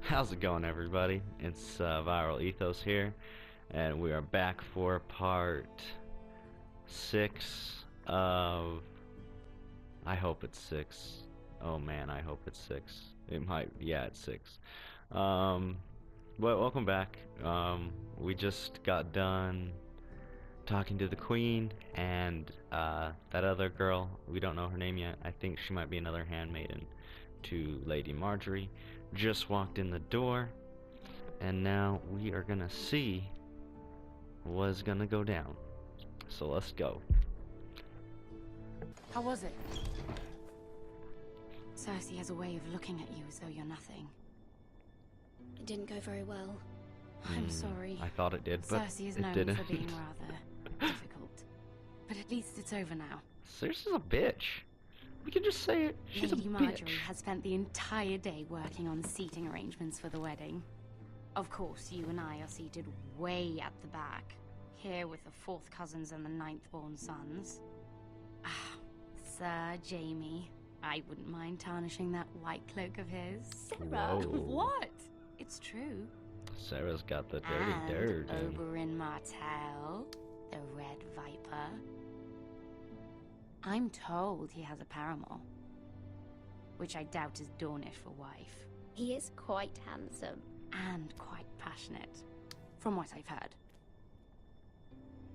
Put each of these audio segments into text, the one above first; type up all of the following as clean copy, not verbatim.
How's it going, everybody? It's Viral Ethos here, and we are back for part 6 of... I hope it's 6. Oh man, I hope it's 6. It might, yeah, it's 6. Well, welcome back. We just got done talking to the queen and that other girl. We don't know her name yet. I think she might be another handmaiden to Lady Marjorie. Just walked in the door, and now we are gonna see what's gonna go down. So let's go. How was it? Cersei has a way of looking at you as though you're nothing. It didn't go very well. I'm sorry. I thought it did, but Cersei is it known didn't. for being rather difficult. But at least it's over now. Cersei's a bitch. We can just say it. She's Lady a Marjorie bitch. has spent the entire day working on seating arrangements for the wedding. Of course, you and I are seated way at the back, here with the 4th cousins and the 9th-born sons. Ah, Sir Jaime. I wouldn't mind tarnishing that white cloak of his. Sarah, Whoa. what? It's true. Sarah's got the dirty And dirt. Oberyn Martell, the Red Viper. I'm told he has a paramour, which I doubt is Dornish for wife, He is quite handsome. and quite passionate, from what I've heard.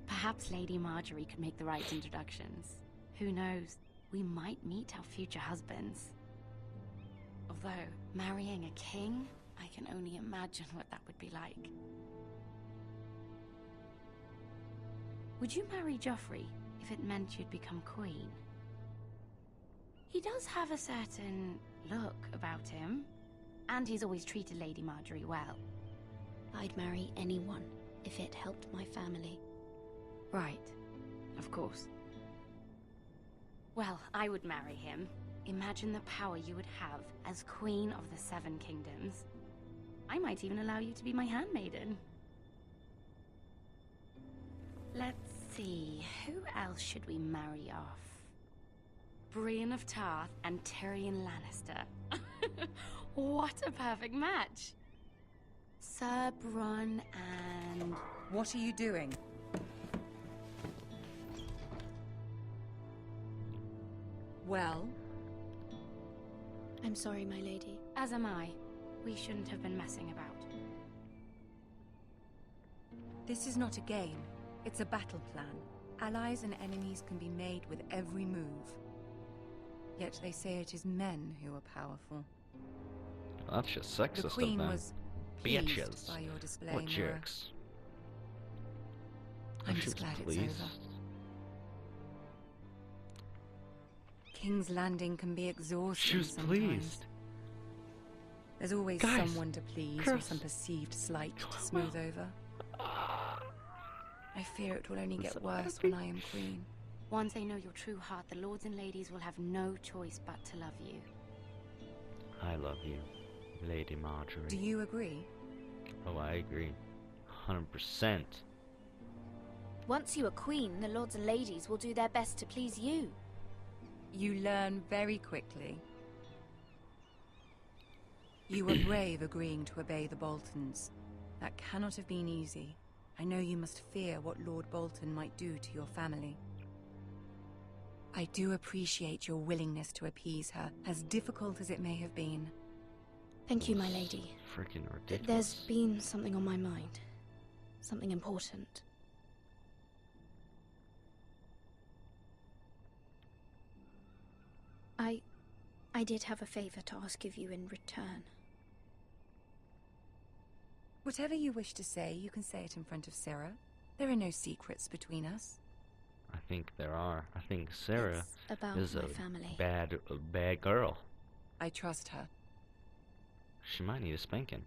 Perhaps Lady Marjorie could make the right introductions. Who knows? We might meet our future husbands. Although, marrying a king, I can only imagine what that would be like. Would you marry Joffrey if it meant you'd become queen? He does have a certain look about him, and he's always treated Lady Marjorie well. I'd marry anyone if it helped my family. Right, of course. Well, I would marry him. Imagine the power you would have as Queen of the Seven Kingdoms. I might even allow you to be my handmaiden. Let's see, who else should we marry off? Brienne of Tarth and Tyrion Lannister. What a perfect match! Sir Bronn and... What are you doing? Well, I'm sorry, my lady. As am I. We shouldn't have been messing about. this is not a game. It's a battle plan. Allies and enemies can be made with every move. Yet they say it is men who are powerful. Well, that's just sexist The Queen of them. was pleased Bitches. by your display, What Nora. jerks. I'm She just was glad it's pleased. over. King's Landing can be exhausting She was sometimes. pleased. There's always Guys, someone to please or Chris. some perceived slight to smooth over. I fear it will only get So worse happy. when I am queen. Once they know your true heart, the lords and ladies will have no choice but to love you. I love you, Lady Marjorie. Do you agree? Oh, I agree. 100%. Once you are queen, the lords and ladies will do their best to please you. You learn very quickly. You were brave agreeing to obey the Boltons. That cannot have been easy. I know you must fear what Lord Bolton might do to your family. I do appreciate your willingness to appease her, as difficult as it may have been. Thank you, my lady. Freaking ridiculous. There's been something on my mind. Something important. I did have a favor to ask of you in return. Whatever you wish to say, you can say it in front of Sarah. There are no secrets between us. I think there are. I think Sarah It's about is my a family. bad girl. I trust her. She might need a spanking.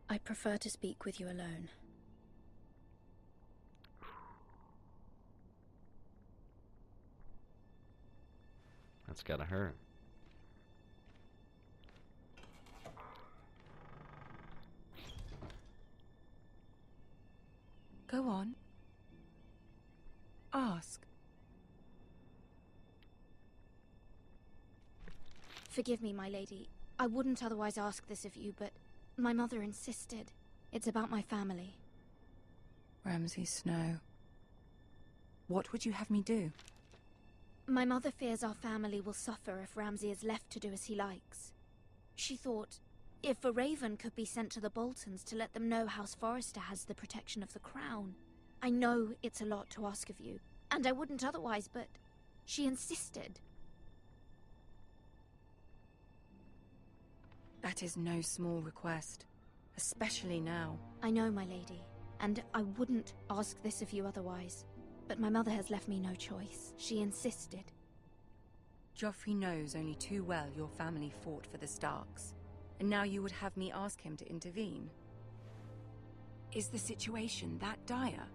I prefer to speak with you alone. That's gotta hurt. Go on. Ask. Forgive me, my lady. I wouldn't otherwise ask this of you, but my mother insisted. It's about my family. Ramsay Snow. What would you have me do? My mother fears our family will suffer if Ramsay is left to do as he likes. She thought, if a raven could be sent to the Boltons to let them know House Forrester has the protection of the crown. I know it's a lot to ask of you, and I wouldn't otherwise, but she insisted. That is no small request, especially now. I know, my lady, and I wouldn't ask this of you otherwise. But my mother has left me no choice. She insisted. Joffrey knows only too well your family fought for the Starks, and now you would have me ask him to intervene. Is the situation that dire?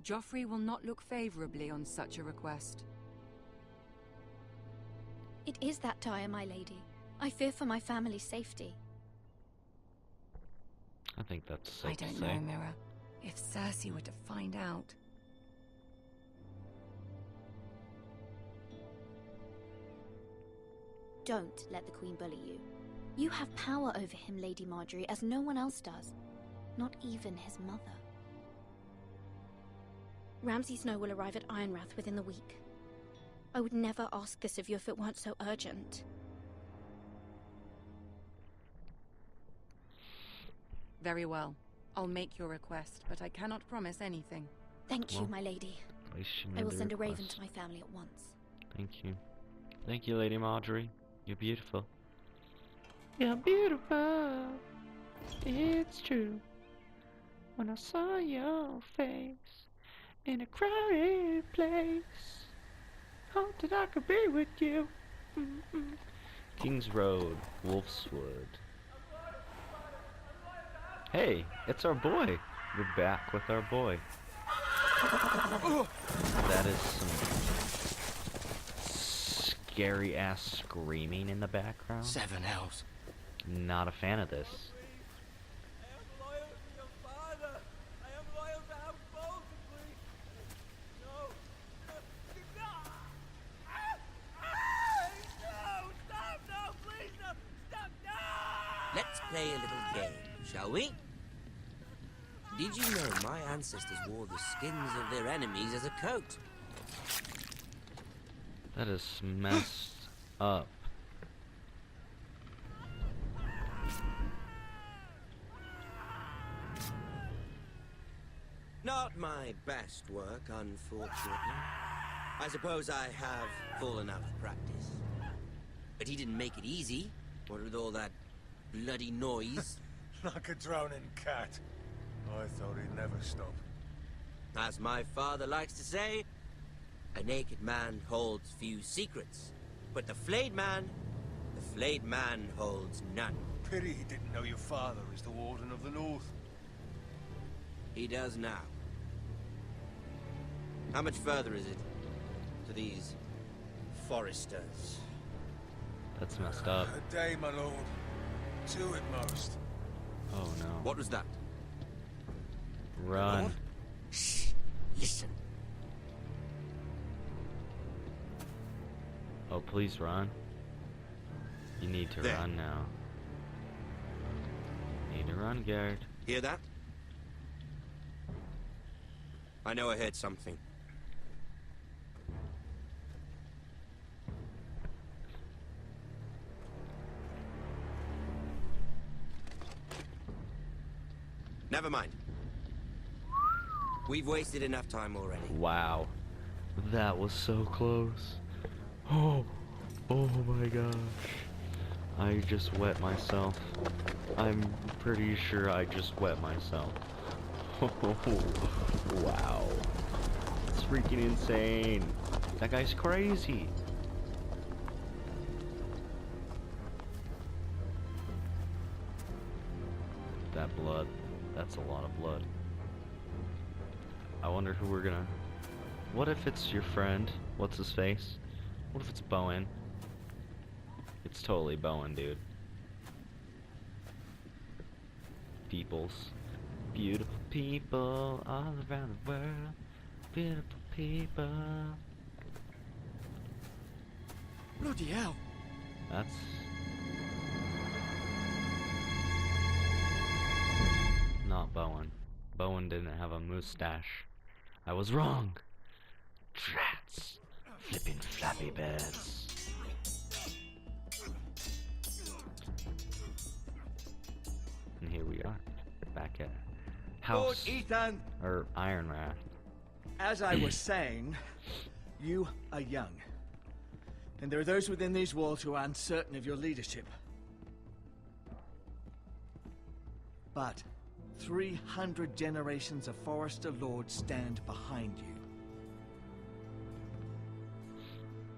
Joffrey will not look favorably on such a request. It is that dire, my lady. I fear for my family's safety. I think that's safe I don't to say. know, Mira. If Cersei were to find out... Don't let the Queen bully you. You have power over him, Lady Marjorie, as no one else does. Not even his mother. Ramsay Snow will arrive at Ironrath within the week. I would never ask this of you if it weren't so urgent. Very well. I'll make your request, but I cannot promise anything. Thank you, Well, my lady. At least she I made will the send a raven request. to my family at once. Thank you. Thank you, Lady Marjorie. You're beautiful. You're beautiful. It's true. When I saw your face in a crowded place, hoped that I could be with you. King's Road, Wolfswood. Hey, it's our boy. We're back with our boy. That is some scary ass screaming in the background. Seven hells. Not a fan of this. I am loyal to your father. I am loyal to House Bolton, please. No. No. No. Stop. No. Please. No. Stop. No. Let's play a little game, shall we? Did you know my ancestors wore the skins of their enemies as a coat? That is messed up. Not my best work, unfortunately. I suppose I have fallen out of practice. But he didn't make it easy, what with all that bloody noise. Like a drowning cat. I thought he'd never stop. As my father likes to say, a naked man holds few secrets. But the flayed man holds none. Pity he didn't know your father is the Warden of the North. He does now. How much further is it to these Forresters? That's messed up. A day, my lord. Two at most. Oh no. What was that? Run. Shh! Listen. Oh, please run. You need to There. run now. Need to run, Garrett. Hear that? I know I heard something. Never mind. We've wasted enough time already. Wow. That was so close. Oh my gosh. I just wet myself. I'm pretty sure I just wet myself. Wow. It's freaking insane. That guy's crazy. That blood. That's a lot of blood. I wonder who we're gonna... What if it's your friend? What's his face? What if it's Bowen? It's totally Bowen, dude. Peoples. Beautiful people all around the world. Beautiful people. Bloody hell. That's... not Bowen. Bowen didn't have a mustache. I was wrong. Drats. Flipping Flappy Birds. And here we are. Back at Lord House... Ethan, or Ironrath. as I was saying, you are young. And there are those within these walls who are uncertain of your leadership. But 300 generations of Forester Lords stand behind you.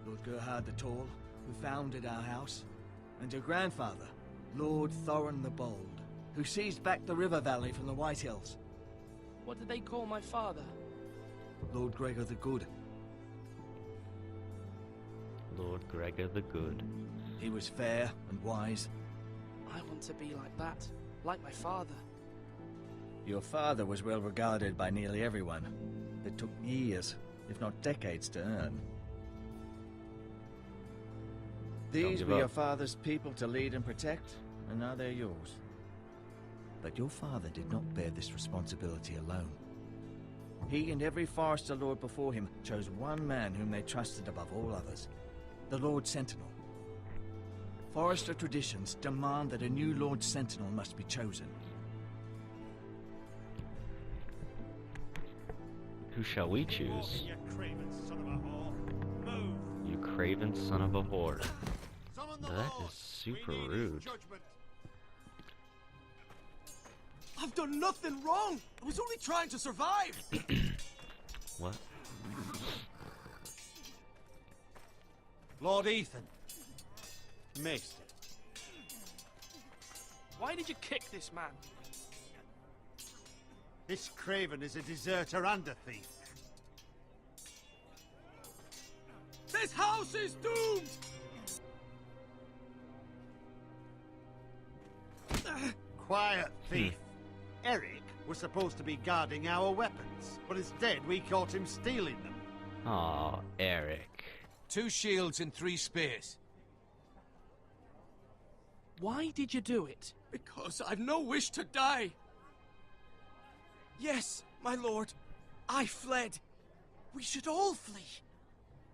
Lord Gerhard the Tall, who founded our house, and your grandfather, Lord Thorin the Bold, who seized back the river valley from the White Hills. What did they call my father? Lord Gregor the Good. Lord Gregor the Good. He was fair and wise. I want to be like that. Like my father. Your father was well regarded by nearly everyone. It took years, if not decades, to earn. These give were your up. father's people to lead and protect, and now they're yours. But your father did not bear this responsibility alone. He and every Forester Lord before him chose one man whom they trusted above all others, the Lord Sentinel. Forester traditions demand that a new Lord Sentinel must be chosen. Who shall we choose? You craven son of a whore. Move. You craven son of a whore. Summon the That Lord. is super We need his rude. judgment. I've done nothing wrong! I was only trying to survive! What? Lord Ethan. Missed it. Why did you kick this man? This craven is a deserter and a thief. This house is doomed! Quiet, thief. Eric was supposed to be guarding our weapons, but instead we caught him stealing them. Aw, Eric. 2 shields and 3 spears. Why did you do it? Because I've no wish to die. Yes, my lord. I fled. We should all flee.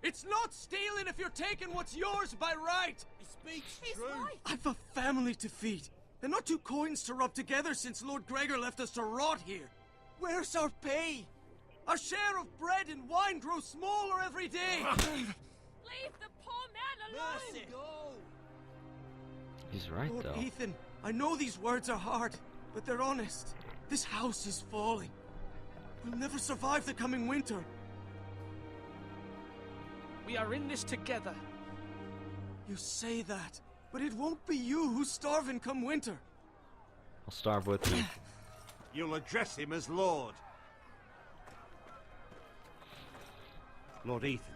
It's not stealing if you're taking what's yours by right. He speaks true. I've a family to feed, and not 2 coins to rub together since Lord Gregor left us to rot here. Where's our pay? Our share of bread and wine grows smaller every day. Leave the poor man alone! Mercy. Go. He's right, Lord though. Ethan, I know these words are hard, but they're honest. This house is falling. We'll never survive the coming winter. We are in this together. You say that, but it won't be you who's starving come winter. I'll starve with you. You'll address him as Lord. Lord Ethan,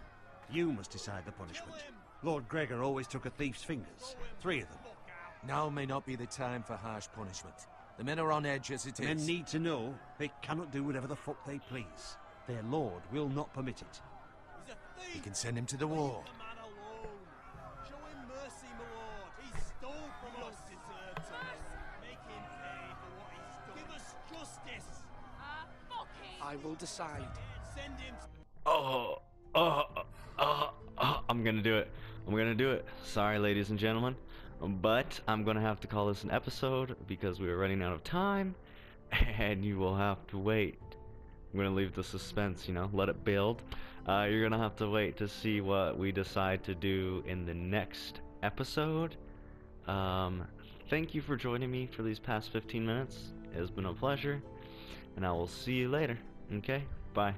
you must decide the punishment. Lord Gregor always took a thief's fingers. 3 of them. Now may not be the time for harsh punishment. The men are on edge as it Men is. need to know they cannot do whatever the fuck they please. Their lord will not permit it. We can send him to the war. Show him mercy, my lord. He stole from us. Make him pay for what he's done. Give us justice. Fuck him! I will decide. Send him. I'm gonna do it. I'm gonna do it. Sorry, ladies and gentlemen, but I'm gonna have to call this an episode because we are running out of time, and you will have to wait. I'm gonna leave the suspense, you know, let it build. You're gonna have to wait to see what we decide to do in the next episode. Thank you for joining me for these past 15 minutes. It has been a pleasure, and I will see you later. Okay? Bye.